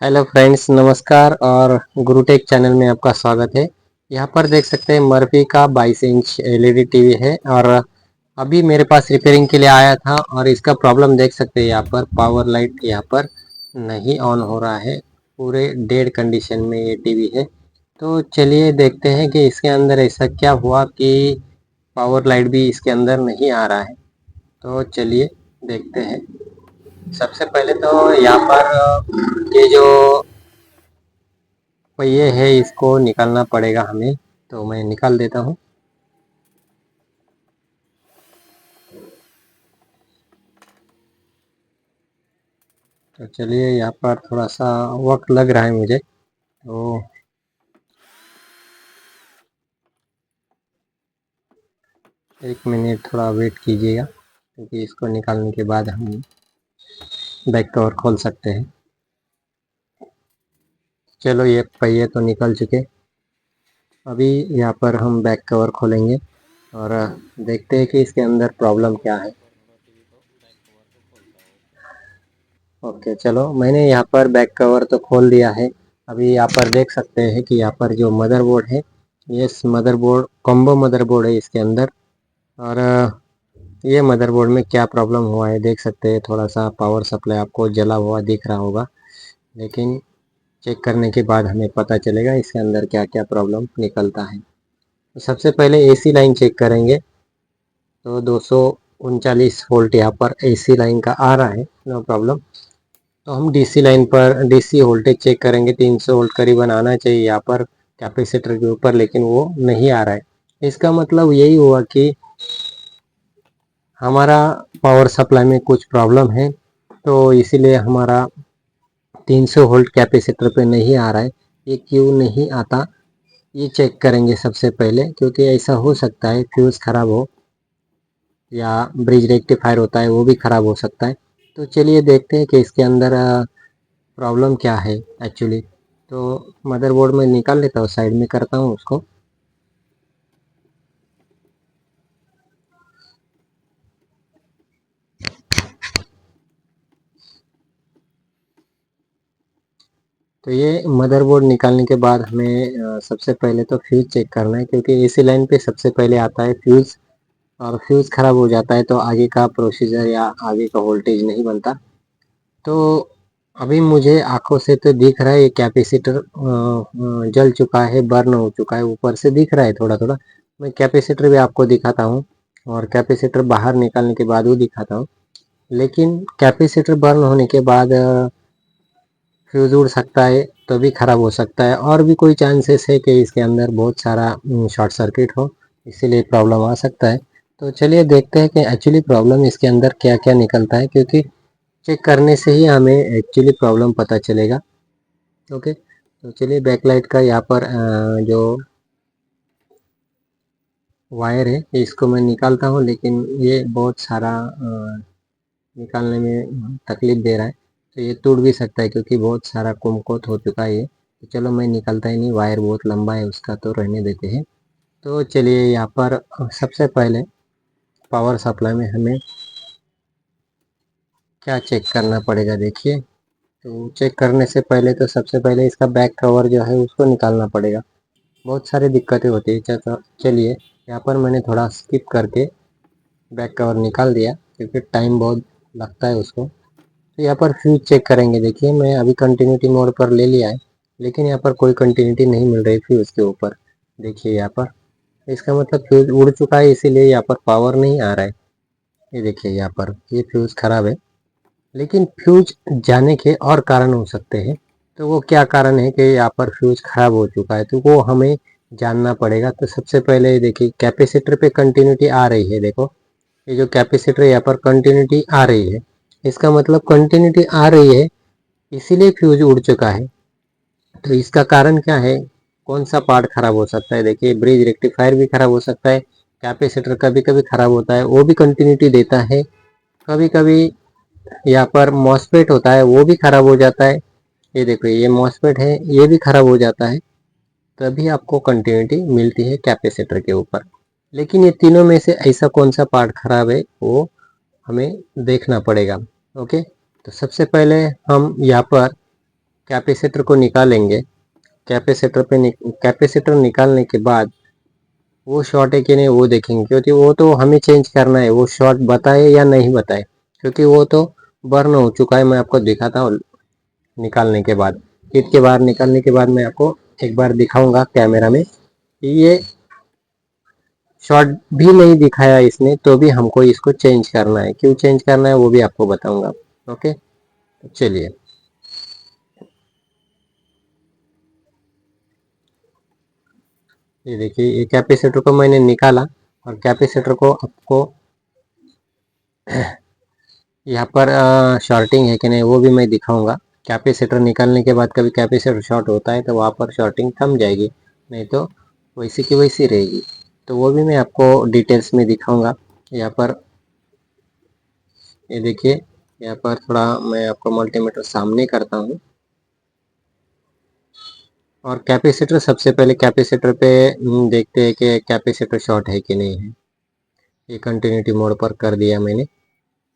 Hello friends, नमस्कार और गुरुटेक channel में आपका स्वागत है। यहाँ पर देख सकते हैं मर्फी का 22 इंच एलईडी टीवी है और अभी मेरे पास रिपेयरिंग के लिए आया था और इसका प्रॉब्लम देख सकते हैं। यहाँ पर पावर लाइट यहाँ पर नहीं ऑन हो रहा है, पूरे डेड कंडीशन में ये टीवी है। तो चलिए देखते हैं कि इसके अंदर ऐसा क्या हुआ कि पावर लाइट भी इसके अंदर नहीं आ रहा है। तो चलिए देखते हैं। सबसे पहले तो यहाँ पर ये जो पहिए है इसको निकालना पड़ेगा हमें, तो मैं निकाल देता हूँ। तो चलिए, यहाँ पर थोड़ा सा वक्त लग रहा है मुझे, तो एक मिनट थोड़ा वेट कीजिएगा, क्योंकि इसको निकालने के बाद हम बैक कवर खोल सकते हैं। चलो, ये पहिए तो निकल चुके। अभी यहाँ पर हम बैक कवर खोलेंगे और देखते हैं कि इसके अंदर प्रॉब्लम क्या है। ओके, चलो मैंने यहाँ पर बैक कवर तो खोल दिया है। अभी यहाँ पर देख सकते हैं कि यहाँ पर जो मदरबोर्ड है, ये मदरबोर्ड कॉम्बो मदरबोर्ड है इसके अंदर। और ये मदरबोर्ड में क्या प्रॉब्लम हुआ है देख सकते हैं। थोड़ा सा पावर सप्लाई आपको जला हुआ दिख रहा होगा, लेकिन चेक करने के बाद हमें पता चलेगा इसके अंदर क्या क्या प्रॉब्लम निकलता है। तो सबसे पहले एसी लाइन चेक करेंगे। तो 239 वोल्ट यहाँ पर एसी लाइन का आ रहा है, नो प्रॉब्लम। तो हम डीसी लाइन पर डीसी वोल्टेज चेक करेंगे। 300 वोल्ट करीबन आना चाहिए यहाँ पर कैपेसिटर के ऊपर, लेकिन वो नहीं आ रहा है। इसका मतलब यही हुआ कि हमारा पावर सप्लाई में कुछ प्रॉब्लम है। तो इसीलिए हमारा 300 वोल्ट कैपेसिटर पे नहीं आ रहा है। ये क्यों नहीं आता, ये चेक करेंगे सबसे पहले, क्योंकि ऐसा हो सकता है फ्यूज़ खराब हो या ब्रिज रेक्टिफायर होता है वो भी खराब हो सकता है। तो चलिए देखते हैं कि इसके अंदर प्रॉब्लम क्या है एक्चुअली। तो मदरबोर्ड में निकाल लेता हूँ, साइड में करता हूँ उसको। तो ये मदरबोर्ड निकालने के बाद हमें सबसे पहले तो फ्यूज़ चेक करना है, क्योंकि एसी लाइन पे सबसे पहले आता है फ्यूज़। और फ्यूज़ खराब हो जाता है तो आगे का प्रोसीजर या आगे का वोल्टेज नहीं बनता। तो अभी मुझे आंखों से तो दिख रहा है ये कैपेसिटर जल चुका है, बर्न हो चुका है, ऊपर से दिख रहा है थोड़ा थोड़ा। मैं कैपेसिटर भी आपको दिखाता हूँ और कैपेसिटर बाहर निकालने के बाद वो दिखाता हूँ। लेकिन कैपेसिटर बर्न होने के बाद फ्यूज उड़ सकता है, तो भी ख़राब हो सकता है। और भी कोई चांसेस है कि इसके अंदर बहुत सारा शॉर्ट सर्किट हो, इसीलिए प्रॉब्लम आ सकता है। तो चलिए देखते हैं कि एक्चुअली प्रॉब्लम इसके अंदर क्या क्या निकलता है, क्योंकि चेक करने से ही हमें एक्चुअली प्रॉब्लम पता चलेगा। ओके, तो चलिए बैकलाइट का यहाँ पर जो वायर है इसको मैं निकालता हूँ, लेकिन ये बहुत सारा निकालने में तकलीफ दे रहा है। तो ये टूट भी सकता है, क्योंकि बहुत सारा कुमकोत हो चुका है ये। तो चलो मैं निकालता ही नहीं, वायर बहुत लंबा है उसका, तो रहने देते हैं। तो चलिए यहाँ पर सबसे पहले पावर सप्लाई में हमें क्या चेक करना पड़ेगा, देखिए। तो चेक करने से पहले तो सबसे पहले इसका बैक कवर जो है उसको निकालना पड़ेगा। बहुत सारी दिक्कतें होती है। चलिए यहाँ पर मैंने थोड़ा स्किप करके बैक कवर निकाल दिया, क्योंकि टाइम बहुत लगता है उसको। तो यहाँ पर फ्यूज चेक करेंगे। देखिए मैं अभी कंटिन्यूटी मोड पर ले लिया है, लेकिन यहाँ पर कोई कंटिन्यूटी नहीं मिल रही फ्यूज के ऊपर। देखिए यहाँ पर, इसका मतलब फ्यूज उड़ चुका है, इसीलिए यहाँ पर पावर नहीं आ रहा है। ये देखिए यहाँ पर ये फ्यूज खराब है। लेकिन फ्यूज जाने के और कारण हो सकते हैं। तो वो क्या कारण है कि यहाँ पर फ्यूज खराब हो चुका है, तो वो हमें जानना पड़ेगा। तो सबसे पहले देखिए कैपेसिटर पे कंटिन्यूटी आ रही है। देखो ये जो कैपेसिटर यहाँ पर कंटिन्यूटी आ रही है, इसका मतलब कंटिन्यूटी आ रही है, इसीलिए फ्यूज उड़ चुका है। तो इसका कारण क्या है, कौन सा पार्ट खराब हो सकता है? देखिए ब्रिज रेक्टिफायर भी खराब हो सकता है, कैपेसिटर कभी कभी खराब होता है, वो भी कंटिन्यूटी देता है। कभी कभी यहाँ पर मॉसफेट होता है, वो भी खराब हो जाता है। ये देखो ये मॉसफेट है, ये भी खराब हो जाता है, तभी आपको कंटिन्यूटी मिलती है कैपेसिटर के ऊपर। लेकिन ये तीनों में से ऐसा कौन सा पार्ट खराब है, वो हमें देखना पड़ेगा। ओके, तो सबसे पहले हम यहाँ पर कैपेसिटर को निकालेंगे। कैपेसिटर निकालने के बाद वो शॉर्ट है कि नहीं वो देखेंगे, क्योंकि वो तो हमें चेंज करना है, वो शॉर्ट बताए या नहीं बताए, क्योंकि वो तो बर्न हो चुका है। मैं आपको दिखाता हूँ निकालने के बाद, किट के बाहर निकालने के बाद मैं आपको एक बार दिखाऊंगा कैमरा में कि ये शॉर्ट भी नहीं दिखाया इसने, तो भी हमको इसको चेंज करना है। क्यों चेंज करना है वो भी आपको बताऊंगा। ओके, तो चलिए। ये देखिए, ये कैपेसिटर को मैंने निकाला और कैपेसिटर को आपको यहाँ पर शॉर्टिंग है कि नहीं वो भी मैं दिखाऊंगा। कैपेसिटर निकालने के बाद कभी कैपेसिटर शॉर्ट होता है तो वहाँ पर शॉर्टिंग थम जाएगी, नहीं तो वैसी की वैसी रहेगी। तो वो भी मैं आपको डिटेल्स में दिखाऊंगा। यहाँ पर ये देखिए, यहाँ पर थोड़ा मैं आपको मल्टीमीटर सामने करता हूँ और कैपेसिटर सबसे पहले कैपेसिटर पे देखते हैं कि कैपेसिटर शॉर्ट है कि नहीं है। ये कंटिन्यूटी मोड पर कर दिया मैंने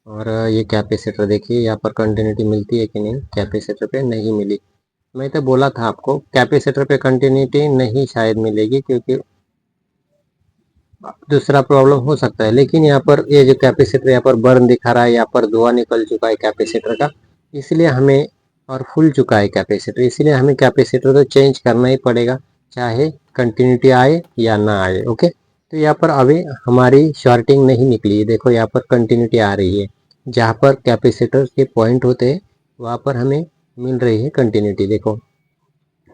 और ये कैपेसिटर देखिए, यहाँ पर कंटिन्यूटी मिलती है कि नहीं, कैपेसिटर पे नहीं मिली। मैं तो बोला था आपको कैपेसिटर पे कंटिन्यूटी नहीं शायद मिलेगी, क्योंकि दूसरा प्रॉब्लम हो सकता है। लेकिन यहाँ पर ये जो कैपेसिटर यहाँ पर बर्न दिखा रहा है, यहाँ पर धुआं निकल चुका है कैपेसिटर का, इसलिए हमें, और फुल चुका है कैपेसिटर, इसलिए हमें कैपेसिटर तो चेंज करना ही पड़ेगा, चाहे कंटिन्यूटी आए या ना आए। ओके, तो यहाँ पर अभी हमारी शॉर्टिंग नहीं निकली है। देखो यहाँ पर कंटिन्यूटी आ रही है, जहाँ पर कैपेसिटर के पॉइंट होते हैं वहाँ पर हमें मिल रही है कंटिन्यूटी, देखो।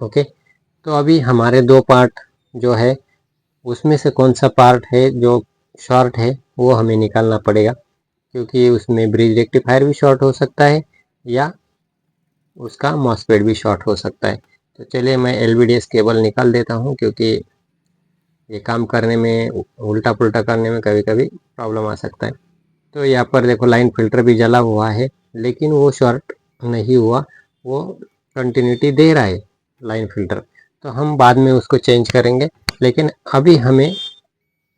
ओके, तो अभी हमारे दो पार्ट जो है उसमें से कौन सा पार्ट है जो शॉर्ट है वो हमें निकालना पड़ेगा, क्योंकि उसमें ब्रिज रेक्टिफायर भी शॉर्ट हो सकता है या उसका मॉसफेट भी शॉर्ट हो सकता है। तो चलिए मैं एलवीडीएस केबल निकाल देता हूँ, क्योंकि ये काम करने में, उल्टा पुल्टा करने में कभी कभी प्रॉब्लम आ सकता है। तो यहाँ पर देखो लाइन फिल्टर भी जला हुआ है, लेकिन वो शॉर्ट नहीं हुआ, वो कंटिन्यूटी दे रहा है लाइन फिल्टर। तो हम बाद में उसको चेंज करेंगे, लेकिन अभी हमें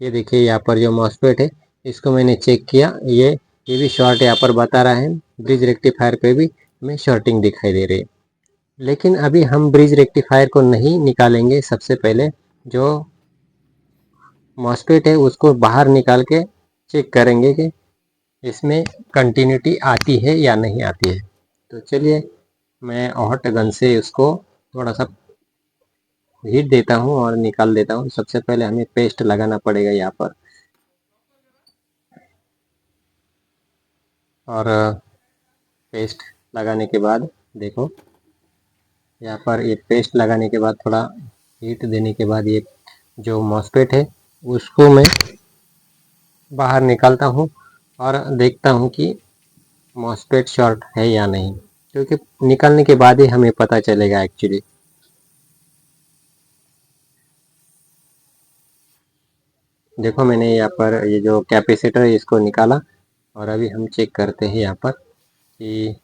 ये देखिए यहाँ पर जो मॉसफेट है इसको मैंने चेक किया, ये भी शॉर्ट यहाँ पर बता रहा है। ब्रिज रेक्टिफायर पे भी हमें शॉर्टिंग दिखाई दे रही है। लेकिन अभी हम ब्रिज रेक्टिफायर को नहीं निकालेंगे, सबसे पहले जो मॉसफेट है उसको बाहर निकाल के चेक करेंगे कि इसमें कंटिन्यूटी आती है या नहीं आती है। तो चलिए मैं हॉट गन से उसको थोड़ा सा हीट देता हूँ और निकाल देता हूँ। सबसे पहले हमें पेस्ट लगाना पड़ेगा यहाँ पर, और पेस्ट लगाने के बाद देखो यहाँ पर, ये पेस्ट लगाने के बाद थोड़ा हीट देने के बाद ये जो मॉसफेट है उसको मैं बाहर निकालता हूँ और देखता हूँ कि मॉसफेट शॉर्ट है या नहीं, क्योंकि निकालने के बाद ही हमें पता चलेगा एक्चुअली। देखो मैंने यहाँ पर ये जो कैपेसिटर है इसको निकाला और अभी हम चेक करते हैं यहाँ पर कि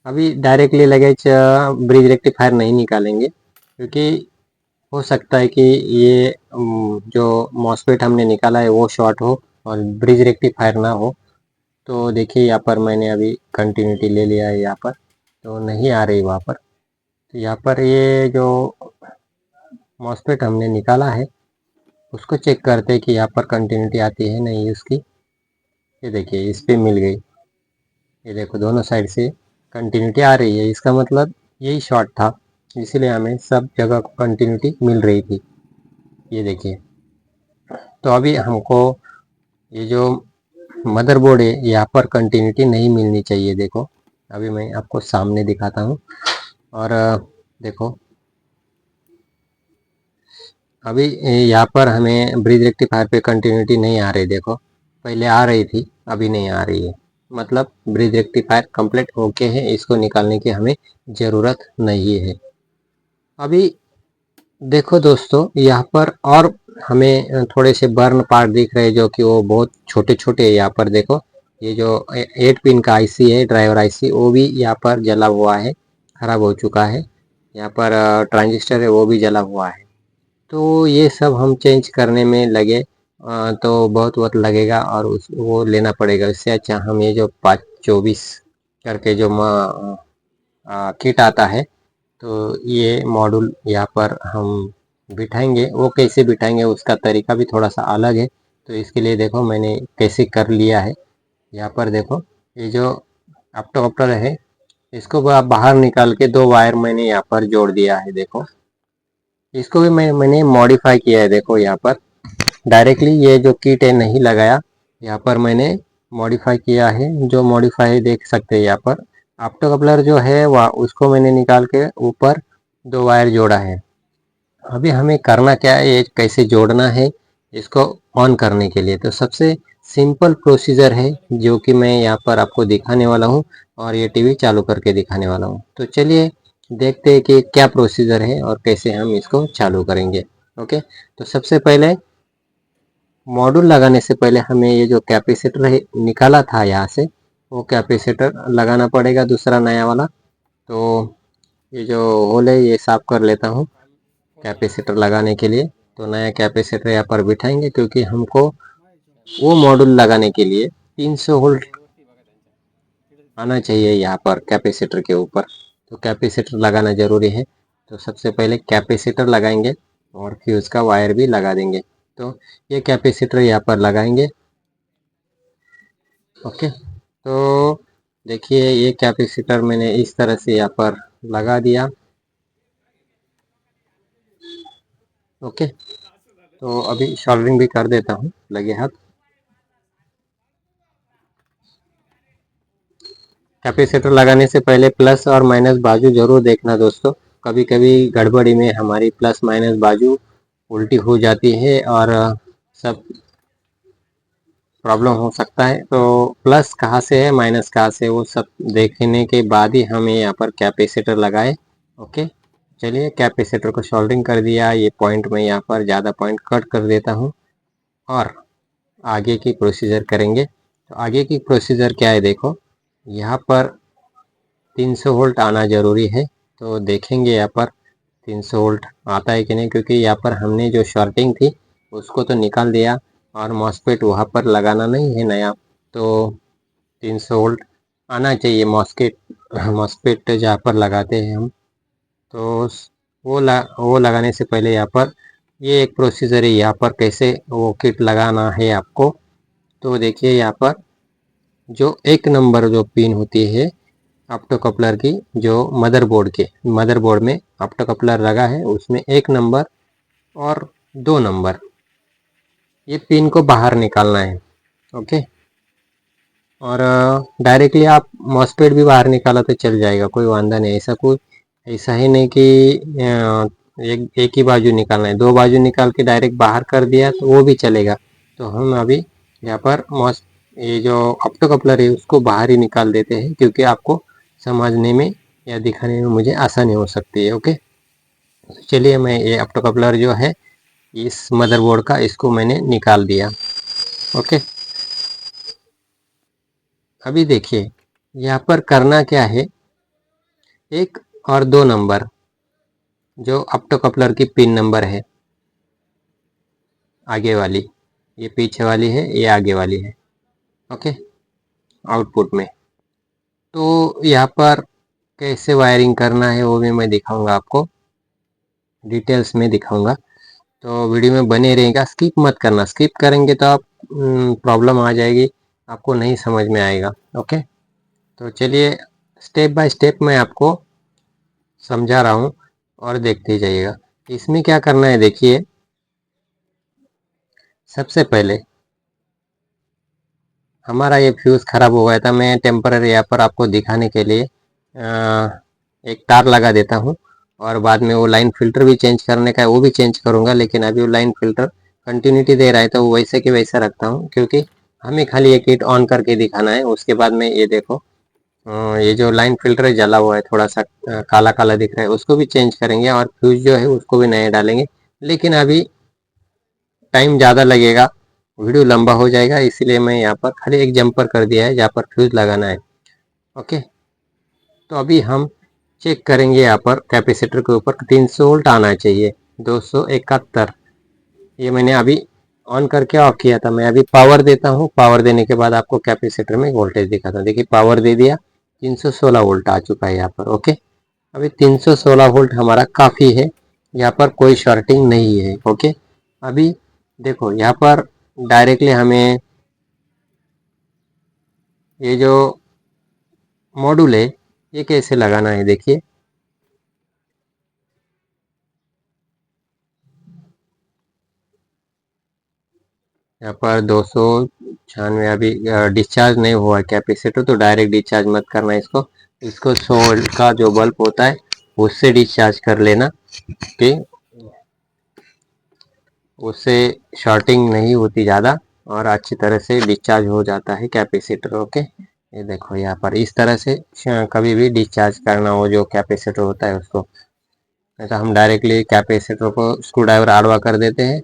अभी डायरेक्टली लगेज ब्रिज रेक्टिफायर नहीं निकालेंगे, क्योंकि हो सकता है कि ये जो मॉसफेट हमने निकाला है वो शॉर्ट हो और ब्रिज रेक्टिफायर ना हो। तो देखिए यहाँ पर मैंने अभी कंटिन्यूटी ले लिया है, यहाँ पर तो नहीं आ रही वहाँ पर। तो यहाँ पर ये जो मॉसफेट हमने निकाला है उसको चेक करते हैं कि यहाँ पर कंटिन्यूटी आती है नहीं उसकी। ये देखिए इस पे मिल गई, ये देखो दोनों साइड से कंटिन्यूटी आ रही है, इसका मतलब यही शॉर्ट था, इसीलिए हमें सब जगह कंटिन्यूटी मिल रही थी। ये देखिए, तो अभी हमको ये जो मदरबोर्ड है यहाँ पर कंटिन्यूटी नहीं मिलनी चाहिए। देखो अभी मैं आपको सामने दिखाता हूँ और देखो अभी यहाँ पर हमें ब्रिज रेक्टिफायर पे कंटिन्यूटी नहीं आ रही। देखो पहले आ रही थी, अभी नहीं आ रही है, मतलब ब्रिज रेक्टिफायर कंप्लीट ओके है, इसको निकालने की हमें ज़रूरत नहीं है। अभी देखो दोस्तों यहाँ पर और हमें थोड़े से बर्न पार्ट दिख रहे हैं, जो कि वो बहुत छोटे छोटे है। यहाँ पर देखो ये जो 8 पिन का आईसी है, ड्राइवर आईसी, वो भी यहाँ पर जला हुआ है, खराब हो चुका है। यहाँ पर ट्रांजिस्टर है वो भी जला हुआ है। तो ये सब हम चेंज करने में लगे तो बहुत वक्त लगेगा और उस वो लेना पड़ेगा। इससे अच्छा हम ये जो 524 करके जो किट आता है तो ये मॉड्यूल यहाँ पर हम बिठाएंगे। वो कैसे बिठाएंगे उसका तरीका भी थोड़ा सा अलग है। तो इसके लिए देखो मैंने कैसे कर लिया है। यहाँ पर देखो ये जो ऑप्टोकॉप्टर है इसको बाहर निकाल के दो वायर मैंने यहाँ पर जोड़ दिया है। देखो इसको भी मैंने मॉडिफाई किया है। देखो यहाँ पर डायरेक्टली ये जो किट है नहीं लगाया, यहाँ पर मैंने मॉडिफाई किया है। जो मॉडिफाई देख सकते हैं यहाँ पर ऑप्टो कपलर जो है वह उसको मैंने निकाल के ऊपर दो वायर जोड़ा है। अभी हमें करना क्या है, ये कैसे जोड़ना है इसको ऑन करने के लिए। तो सबसे सिंपल प्रोसीजर है जो कि मैं यहाँ पर आपको दिखाने वाला हूँ और ये टीवी चालू करके दिखाने वाला हूँ। तो चलिए देखते हैं कि क्या प्रोसीजर है और कैसे हम इसको चालू करेंगे। ओके, तो सबसे पहले मॉड्यूल लगाने से पहले हमें ये जो कैपेसिटर है निकाला था यहाँ से, वो कैपेसिटर लगाना पड़ेगा दूसरा नया वाला। तो ये जो होल है ये साफ कर लेता हूँ कैपेसिटर लगाने के लिए। तो नया कैपेसिटर यहाँ पर बिठाएंगे क्योंकि हमको वो मॉड्यूल लगाने के लिए 300 वोल्ट आना चाहिए यहाँ पर कैपेसिटर के ऊपर। तो कैपेसिटर लगाना ज़रूरी है। तो सबसे पहले कैपेसिटर लगाएंगे और फिर उसका वायर भी लगा देंगे। तो ये कैपेसिटर यहाँ पर लगाएंगे। ओके, तो देखिए ये कैपेसिटर मैंने इस तरह से यहाँ पर लगा दिया। ओके, तो अभी सोल्डरिंग भी कर देता हूँ लगे हाथ। कैपेसिटर लगाने से पहले प्लस और माइनस बाजू जरूर देखना दोस्तों। कभी कभी गड़बड़ी में हमारी प्लस माइनस बाजू उल्टी हो जाती है और सब प्रॉब्लम हो सकता है। तो प्लस कहाँ से है माइनस कहाँ से वो सब देखने के बाद ही हमें यहाँ पर कैपेसिटर लगाए। ओके, चलिए कैपेसिटर को सोल्डरिंग कर दिया। ये पॉइंट में यहाँ पर ज़्यादा पॉइंट कट कर देता हूँ और आगे की प्रोसीजर करेंगे। तो आगे की प्रोसीजर क्या है, देखो यहाँ पर 300 वोल्ट आना ज़रूरी है। तो देखेंगे यहाँ पर 300 वोल्ट आता है कि नहीं, क्योंकि यहाँ पर हमने जो शॉर्टिंग थी उसको तो निकाल दिया और मॉस्फेट वहाँ पर लगाना नहीं है नया। तो 300 वोल्ट आना चाहिए मॉस्फेट जहाँ पर लगाते हैं हम। तो वो लगाने से पहले यहाँ पर ये एक प्रोसीजर है यहाँ पर कैसे वो किट लगाना है आपको। तो देखिए यहाँ पर जो एक नंबर जो पिन होती है ऑप्टो कपलर की, जो मदरबोर्ड में ऑप्टो कपलर लगा है उसमें एक नंबर और दो नंबर ये पिन को बाहर निकालना है। ओके, और डायरेक्टली आप मॉस्फेट भी बाहर निकाला तो चल जाएगा, कोई वांदा नहीं। ऐसा ही नहीं कि एक ही बाजू निकालना है, दो बाजू निकाल के डायरेक्ट बाहर कर दिया तो वो भी चलेगा। तो हम अभी यहाँ पर ये जो ऑप्टो कपलर है उसको बाहर ही निकाल देते हैं क्योंकि आपको समझने में या दिखाने में मुझे आसानी हो सकती है। ओके, चलिए मैं ये ऑप्टो कपलर जो है इस मदरबोर्ड का इसको मैंने निकाल दिया। ओके, अभी देखिए यहाँ पर करना क्या है, एक और दो नंबर जो ऑप्टो कपलर की पिन नंबर है, आगे वाली ये पीछे वाली है, ये आगे वाली है। ओके, आउटपुट में तो यहाँ पर कैसे वायरिंग करना है वो भी मैं दिखाऊंगा आपको, डिटेल्स में दिखाऊंगा। तो वीडियो में बने रहेगा, स्किप मत करना। स्किप करेंगे तो आप प्रॉब्लम आ जाएगी, आपको नहीं समझ में आएगा। ओके, तो चलिए स्टेप बाय स्टेप मैं आपको समझा रहा हूँ और देखते जाइएगा। इसमें क्या करना है, देखिए सबसे पहले हमारा ये फ्यूज़ ख़राब हो गया था। मैं टेम्पररी यहाँ पर आपको दिखाने के लिए एक तार लगा देता हूँ और बाद में वो लाइन फ़िल्टर भी चेंज करने का है वो भी चेंज करूँगा। लेकिन अभी वो लाइन फ़िल्टर कंटिन्यूटी दे रहा है तो वो वैसे के वैसा रखता हूँ क्योंकि हमें खाली ये किट ऑन करके दिखाना है। उसके बाद में ये देखो ये जो लाइन फ़िल्टर जला हुआ है थोड़ा सा काला काला दिख रहा है उसको भी चेंज करेंगे और फ्यूज़ जो है उसको भी नए डालेंगे। लेकिन अभी टाइम ज़्यादा लगेगा, वीडियो लंबा हो जाएगा, इसीलिए मैं यहाँ पर खाली एक जंपर कर दिया है जहाँ पर फ्यूज़ लगाना है। ओके, तो अभी हम चेक करेंगे यहाँ पर कैपेसिटर के ऊपर 300 वोल्ट आना चाहिए। 271 ये मैंने अभी ऑन करके ऑफ किया था। मैं अभी पावर देता हूँ, पावर देने के बाद आपको कैपेसिटर में वोल्टेज दिखाता हूँ। देखिए पावर दे दिया, 316 वोल्ट आ चुका है यहाँ पर। ओके, अभी 316 वोल्ट हमारा काफ़ी है, यहाँ पर कोई शॉर्टिंग नहीं है। ओके, अभी देखो यहाँ पर डायरेक्टली हमें ये जो मॉड्यूल है ये कैसे लगाना है, देखिए। यहाँ पर 296 अभी डिस्चार्ज नहीं हुआ कैपेसिटर, तो डायरेक्ट डिस्चार्ज मत करना इसको। इसको 100 वोल्ट का जो बल्ब होता है उससे डिस्चार्ज कर लेना कि उससे शॉर्टिंग नहीं होती ज़्यादा और अच्छी तरह से डिस्चार्ज हो जाता है कैपेसिटर। ओके, ये देखो यहाँ पर इस तरह से कभी भी डिस्चार्ज करना हो जो कैपेसिटर होता है उसको। नहीं तो हम डायरेक्टली कैपेसिटर को स्क्रू ड्राइवर आड़वा कर देते हैं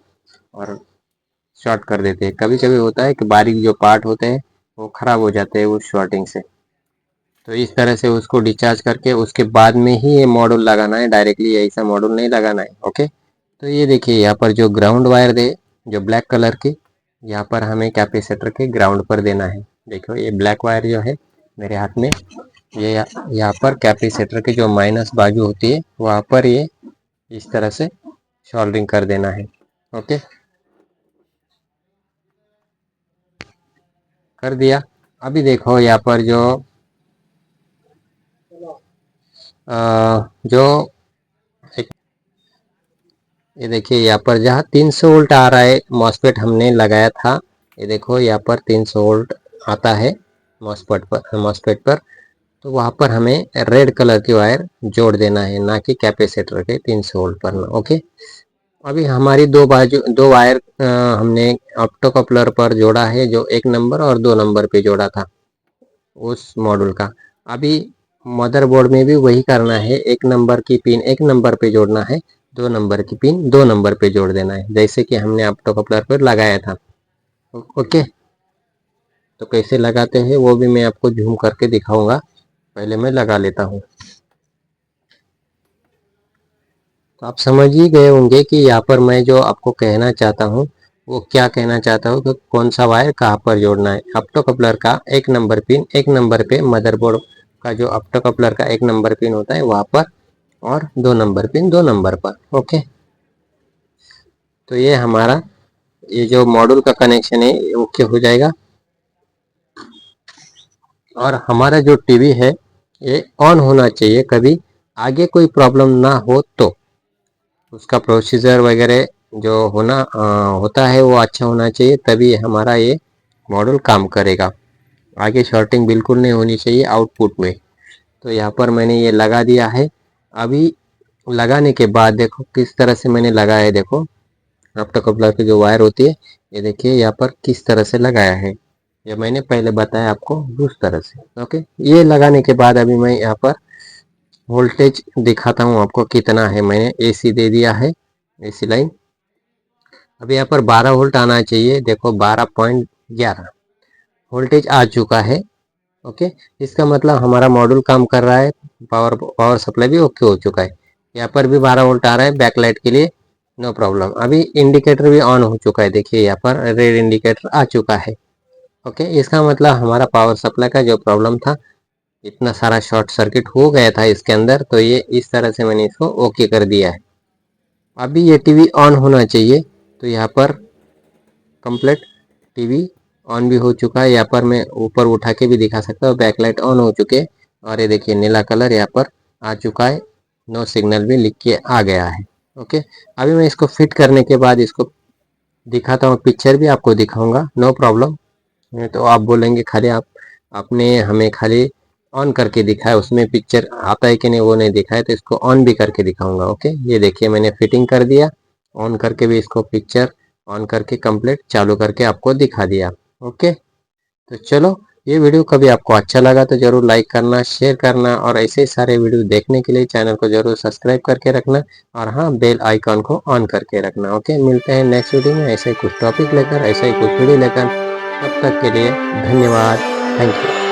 और शॉर्ट कर देते हैं। कभी कभी होता है कि बारीक जो पार्ट होते हैं वो ख़राब हो जाते हैं उस शॉर्टिंग से। तो इस तरह से उसको डिस्चार्ज करके उसके बाद में ही ये मॉड्यूल लगाना है, डायरेक्टली ऐसा मॉड्यूल नहीं लगाना है। ओके, तो ये देखिए यहाँ पर जो ग्राउंड वायर दे जो ब्लैक कलर की, यहाँ पर हमें कैपेसिटर के ग्राउंड पर देना है। देखो ये ब्लैक वायर जो है मेरे हाथ में, ये यहाँ पर कैपेसिटर की जो माइनस बाजू होती है वहाँ पर ये इस तरह से सोल्डरिंग कर देना है। ओके, कर दिया। अभी देखो यहाँ पर जो एक, ये देखिए यहाँ पर जहाँ 300 वोल्ट आ रहा है मॉसफेट हमने लगाया था, ये देखो यहाँ पर 300 वोल्ट आता है मॉसफेट पर। तो वहाँ पर हमें रेड कलर की वायर जोड़ देना है, ना कि कैपेसिटर के 300 वोल्ट पर ना। ओके, अभी हमारी दो वायर हमने ऑप्टो कपलर पर जोड़ा है, जो 1 नंबर और 2 नंबर पे जोड़ा था उस मॉड्यूल का। अभी मदरबोर्ड में भी वही करना है, 1 नंबर की पिन 1 नंबर पे जोड़ना है, 2 नंबर की पिन 2 नंबर पे जोड़ देना है, जैसे कि हमने ऑप्टो कपलर पर लगाया था। ओके, तो कैसे लगाते हैं वो भी मैं आपको जूम करके दिखाऊंगा। पहले मैं लगा लेता हूँ। तो आप समझ ही गए होंगे कि यहाँ पर मैं जो आपको कहना चाहता हूँ वो क्या कहना चाहता हूँ, कि कौन सा वायर कहाँ पर जोड़ना है। ऑप्टो कपलर का 1 नंबर पिन 1 नंबर पे, मदरबोर्ड का जो ऑप्टो कपलर का 1 नंबर पिन होता है वहाँ पर, और 2 नंबर पिन 2 नंबर पर। ओके, तो ये हमारा ये जो मॉड्यूल का कनेक्शन है ओके हो जाएगा। और हमारा जो टीवी है ये ऑन होना चाहिए, कभी आगे कोई प्रॉब्लम ना हो तो उसका प्रोसीजर वगैरह जो होता है वो अच्छा होना चाहिए, तभी हमारा ये मॉड्यूल काम करेगा। आगे शॉर्टिंग बिल्कुल नहीं होनी चाहिए आउटपुट में। तो यहाँ पर मैंने ये लगा दिया है। अभी लगाने के बाद देखो किस तरह से मैंने लगाया है। देखो ऑप्टो कपलर की जो वायर होती है, ये देखिए यहाँ पर किस तरह से लगाया है, ये मैंने पहले बताया आपको उस तरह से। ओके, ये लगाने के बाद अभी मैं यहाँ पर वोल्टेज दिखाता हूँ आपको कितना है। मैंने एसी दे दिया है, एसी लाइन। अभी यहाँ पर 12 वोल्ट आना चाहिए। देखो 12.11 वोल्टेज आ चुका है। ओके, इसका मतलब हमारा मॉड्यूल काम कर रहा है, पावर सप्लाई भी ओके हो चुका है। यहाँ पर भी 12 वोल्ट आ रहा है बैकलाइट के लिए, नो प्रॉब्लम। अभी इंडिकेटर भी ऑन हो चुका है, देखिए यहाँ पर रेड इंडिकेटर आ चुका है। ओके, इसका मतलब हमारा पावर सप्लाई का जो प्रॉब्लम था, इतना सारा शॉर्ट सर्किट हो गया था इसके अंदर, तो ये इस तरह से मैंने इसको ओके कर दिया है। अभी ये टीवी ऑन होना चाहिए, तो यहाँ पर कंप्लीट टीवी ऑन भी हो चुका है। यहाँ पर मैं ऊपर उठा के भी दिखा सकता हूँ, बैकलाइट ऑन हो चुके हैं। और ये देखिए नीला कलर यहाँ पर आ चुका है, नो सिग्नल भी लिख के आ गया है। ओके, अभी मैं इसको फिट करने के बाद इसको दिखाता हूँ, पिक्चर भी आपको दिखाऊंगा, नो प्रॉब्लम। तो आप बोलेंगे खाली आपने हमें खाली ऑन करके दिखाया, उसमें पिक्चर आता है कि नहीं वो नहीं दिखाया, तो इसको ऑन भी करके दिखाऊंगा। ओके, ये देखिए मैंने फिटिंग कर दिया, ऑन करके भी इसको पिक्चर ऑन करके कंप्लीट चालू करके आपको दिखा दिया। ओके, तो चलो, ये वीडियो कभी आपको अच्छा लगा तो जरूर लाइक करना, शेयर करना, और ऐसे ही सारे वीडियो देखने के लिए चैनल को जरूर सब्सक्राइब करके रखना, और हाँ, बेल आइकॉन को ऑन करके रखना। ओके, मिलते हैं नेक्स्ट वीडियो में ऐसे ही कुछ टॉपिक लेकर, ऐसा ही कुछ वीडियो लेकर। तब तक के लिए धन्यवाद, थैंक यू।